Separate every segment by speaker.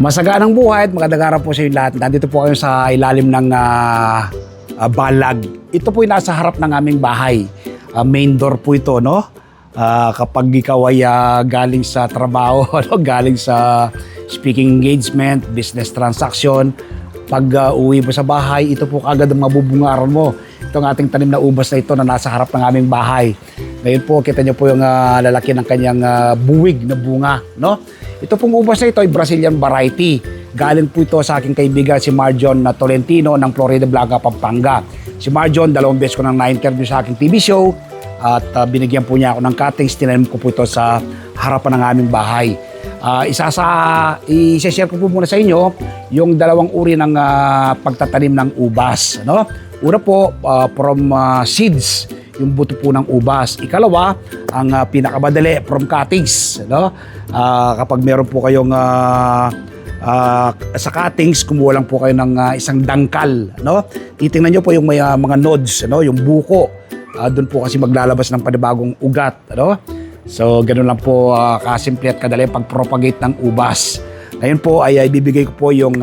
Speaker 1: Masaganang buhay at magandang araw po sa inyo lahat. Nandito po kayo sa ilalim ng balag. Ito po yung nasa harap ng aming bahay. Main door po ito, no? Kapag ikaw ay galing sa trabaho, galing sa speaking engagement, business transaction, pag uwi mo sa bahay, ito po kagad ang mabubungaran mo. Itong ating tanim na ubas na ito na nasa harap ng aming bahay. Ngayon po, kita niyo po yung lalaki ng kanyang buwig na bunga, no? Ito pong ubas na ito ay Brazilian variety. Galing po ito sa aking kaibigan si Marjon Tolentino ng Florida Blanca, Pampanga. Si Marjon, 2 beses ko nang na-interview sa aking TV show at binigyan po niya ako ng cuttings. Tinanim ko po ito sa harapan ng aming bahay. I-share ko po muna sa inyo yung 2 uri ng pagtatanim ng ubas. No? Una po, from seeds, yung buto po ng ubas. Ikalawa, ang pinakamadali, from cuttings. No? Kapag meron po kayong sa cuttings, kumuha lang po kayo ng isang dangkal. No? Titingnan nyo po yung may, mga nodes, no? Yung buko. Doon po kasi maglalabas ng panibagong ugat. No? So, ganun lang po kasimple at kadali pag-propagate ng ubas. Ngayon po ay ibibigay ko po yung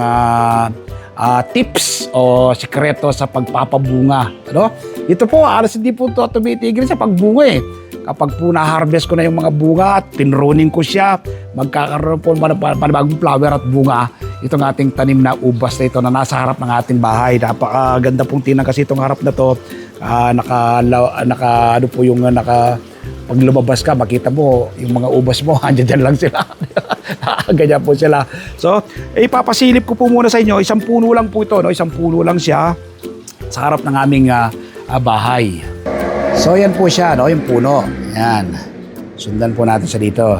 Speaker 1: tips o sikreto sa pagpapabunga. Ano? Ito po, alas hindi po ito tumitigil sa pagbunga eh. Kapag po na-harvest ko na yung mga bunga at pinruning ko siya, magkakaroon po panibagong flower at bunga. Itong ating tanim na ubas na ito na nasa harap ng ating bahay. Napakaganda pong tinan kasi itong harap na to. Pag lumabas ka, makita mo yung mga ubas mo, andyan lang sila. Ganyan po sila. So, ipapasilip ko po muna sa inyo, isang puno lang po ito, no? Isang puno lang siya sa harap ng aming bahay. So, yan po siya, no? Yung puno. Yan. Sundan po natin sa dito.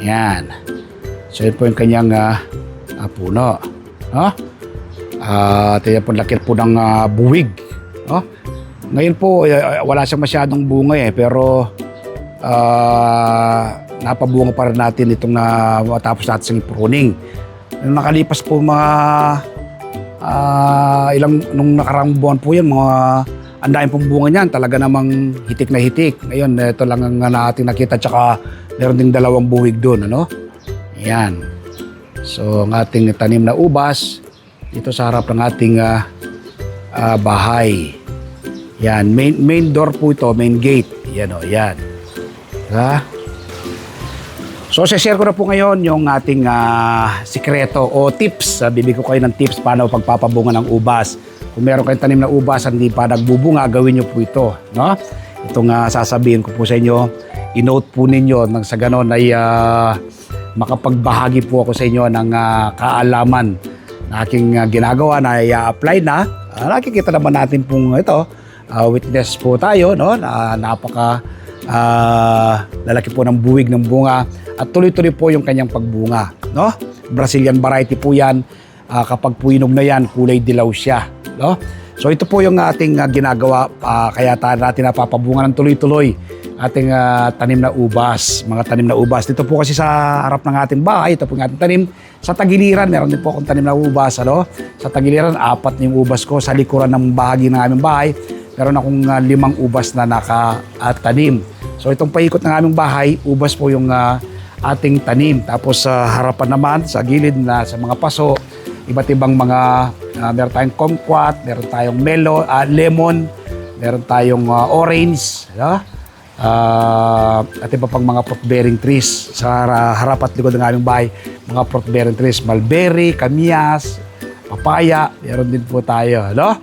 Speaker 1: Yan. So, yan po yung kanyang puno. No? Yan po, laki po ng buwig. No? Ngayon po, wala siyang masyadong bunga eh, pero napabunga pa rin natin itong matapos natin sa pruning. Nung nakalipas po nung nakarang buwan po yan, ang dahil pong bunga niyan, talaga namang hitik na hitik. Ngayon, ito lang ang natin nakita, tsaka meron ding 2 buwig doon, ano? Yan. So, ang ating tanim na ubas, dito sa harap ng ating bahay. Yan, main door po ito, main gate. Yan o, yan. Ha? So, share ko na po ngayon yung ating sikreto o tips. Bibigyan ko kayo ng tips paano pagpapabunga ng ubas. Kung meron kayong tanim na ubas at hindi pa nagbubunga, gawin nyo po ito. No? Itong sasabihin ko po sa inyo, i-note po ninyo nang sa ganon ay makapagbahagi po ako sa inyo ng kaalaman na aking ginagawa na i-apply na. Nakikita naman natin pong ito. Witness po tayo, no? Napaka lalaki po ng buwig ng bunga at tuloy-tuloy po yung kanyang pagbunga, no? Brazilian variety po yan. Kapag po inog na yan, kulay dilaw siya, no? So ito po yung ating ginagawa, kaya natin napapabunga ng tuloy-tuloy ating tanim na ubas, mga tanim na ubas. Dito po kasi sa harap ng ating bahay, ito po yung ating tanim. Sa tagiliran, meron din po akong tanim na ubas, ano? Sa tagiliran, 4 na yung ubas ko. Sa likuran ng bahagi ng aming bahay, meron akong 5 ubas na nakatanim. So itong paikot ng aming bahay, ubas po yung ating tanim. Tapos sa harapan naman, sa gilid na sa mga paso, iba't ibang mga, meron tayong kumquat, meron tayong lemon, meron tayong orange, at iba pang mga fruit-bearing trees. Sa harap at likod ng aming bahay, mga fruit-bearing trees, mulberry, kamyas, papaya, meron din po tayo, no?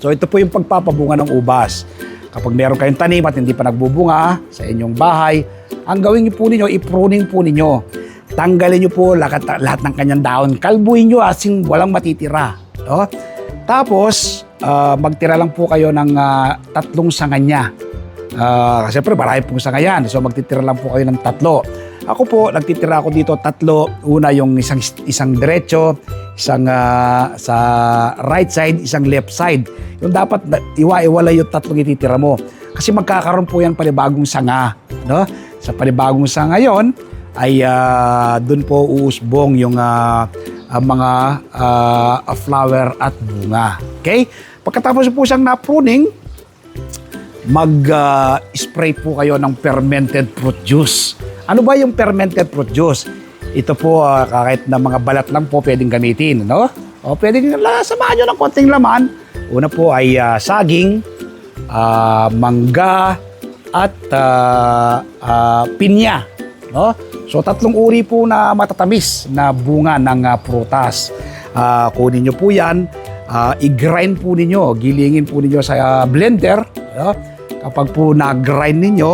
Speaker 1: So ito po yung pagpapabunga ng ubas. Kapag meron kayong tanim at hindi pa nagbubunga sa inyong bahay, ang gawin niyo po ninyo, i-pruning po ninyo. Tanggalin niyo po lahat ng kanyang dahon. Kalbuhin niyo asing walang matitira. No? Tapos, magtira lang po kayo ng 3 sanga niya. Siyempre, marami pong sanga yan. So magtitira lang po kayo ng 3. Ako po, nagtitira ako dito 3. Una yung isang diretso, isang sa right side, isang left side. Yung dapat iwa-iwala yung 3 ititira mo. Kasi magkakaroon po yan panibagong sanga. No? Sa panibagong sanga yon ay doon po uusbong yung mga flower at bunga. Okay? Pagkatapos po siyang na-pruning, mag-spray po kayo ng fermented fruit juice. Ano ba yung fermented fruit juice? Ito po, kahit na mga balat lang po pwedeng gamitin, no? O pwedeng samahan nyo ng konting laman. Una po ay saging, mangga, at pinya, no? So, 3 uri po na matatamis na bunga ng prutas. Kunin nyo po yan, i-grind po ninyo, gilingin po ninyo sa blender. No? Kapag po na-grind ninyo,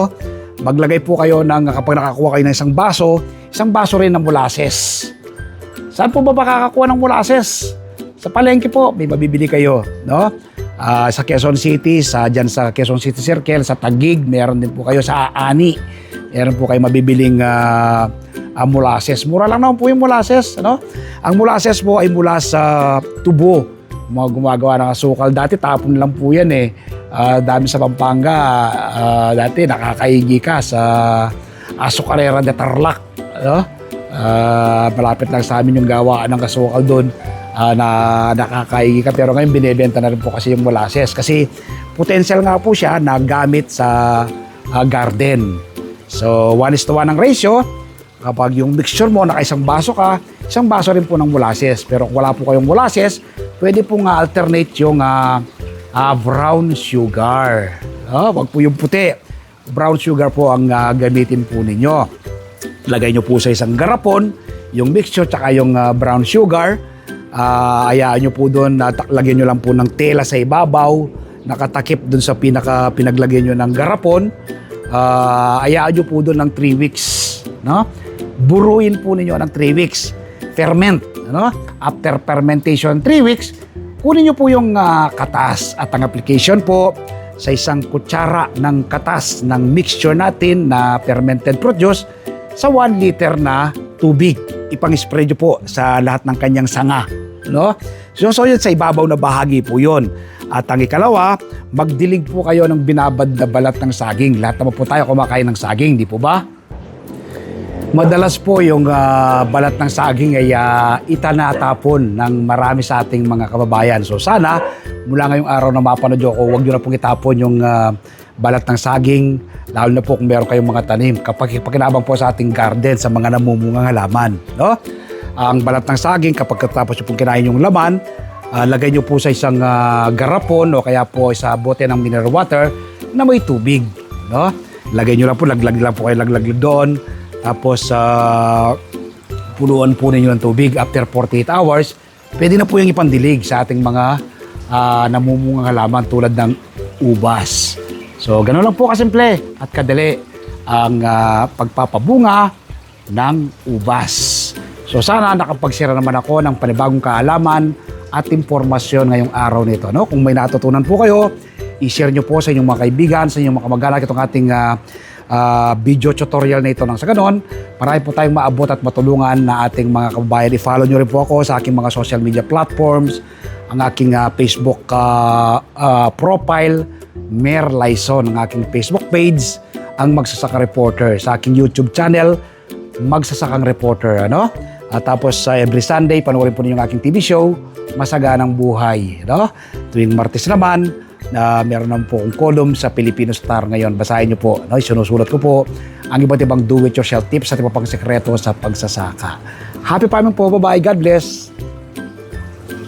Speaker 1: maglagay po kayo kapag nakakuha kayo ng isang baso rin ng molasses. Saan po ba makakakuha ng molasses? Sa palengke po, may mabibili kayo, no? Sa Quezon City, dyan sa Quezon City Circle, sa Taguig, meron din po kayo sa Ani. Meron po kayo mabibiling molasses. Mura lang naman po yung molasses, no? Ang molasses po ay mula sa tubo. Mga gumagawa ng asukal. Dati tapon lang po yan eh. Dami sa Pampanga, dati nakakaigi ka sa Azucarera de Tarlac, no? Malapit lang sa amin yung gawaan ng asukal doon, na nakakaigi ka, pero ngayon binebenta na rin po kasi yung molasses kasi potential nga po siya na gamit sa garden. So 1:1 ang ratio. Kapag yung mixture mo naka isang baso ka, isang baso rin po ng molasses. Pero kung wala po kayong molasses, pwede po nga alternate yung brown sugar. Wag po yung puti. Brown sugar po ang gamitin po ninyo. Lagay nyo po sa isang garapon yung mixture tsaka yung brown sugar. Ayaan nyo po doon, lagyan nyo lang po ng tela sa ibabaw, nakatakip doon sa pinaglagyan nyo ng garapon. Ayaan nyo po doon ng 3 weeks. No? Buruin po ninyo ng 3 weeks. Ferment. No? After fermentation 3 weeks, kunin nyo po yung katas at ang application po sa isang kutsara ng katas ng mixture natin na fermented produce sa 1 liter na tubig. Ipang-spray nyo po sa lahat ng kanyang sanga. No? So yun sa ibabaw na bahagi po yun. At ang ikalawa, magdilig po kayo ng binabad na balat ng saging. Lahat naman po tayo kumakain ng saging, di po ba? Madalas po yung balat ng saging ay itanatapon ng marami sa ating mga kababayan. So sana, mula ngayong araw na mapanood ko, huwag nyo na pong itapon yung balat ng saging, lalo na po kung meron kayong mga tanim. Kapag ipakinabang po sa ating garden, sa mga namumungang halaman. No? Ang balat ng saging, kapag tapos nyo pong kinain yung laman, lagay nyo po sa isang garapon o kaya po sa bote ng mineral water na may tubig. No? Lagay nyo lang po, laglag lang po kayo doon. Tapos, puluan po ninyo ng tubig after 48 hours. Pwede na po yung ipandilig sa ating mga namumungang halaman tulad ng ubas. So, gano'n lang po kasimple at kadali ang pagpapabunga ng ubas. So, sana nakapagsira naman ako ng panibagong kaalaman at impormasyon ngayong araw nito. No? Kung may natutunan po kayo, i-share nyo po sa inyong mga kaibigan, sa inyong mga kamag-anak itong ating video tutorial na ito. Nang sa ganon, marami po tayong maabot at matulungan na ating mga kababayan. I-follow nyo rin po ako sa aking mga social media platforms, ang aking Facebook profile, Mer Laison, ang aking Facebook page, ang Magsasaka Reporter, sa aking YouTube channel, Magsasakang Reporter. Ano? At tapos every Sunday, panoorin po ninyo ang aking TV show, Masaganang Buhay. No? Tuwing Martes naman, meron naman po akong column sa Filipino Star ngayon. Basahin nyo po. No? Sinusulat ko po ang iba't ibang do-it-yourself tips at iba pang sekreto sa pagsasaka. Happy farming po. Bye-bye. God bless.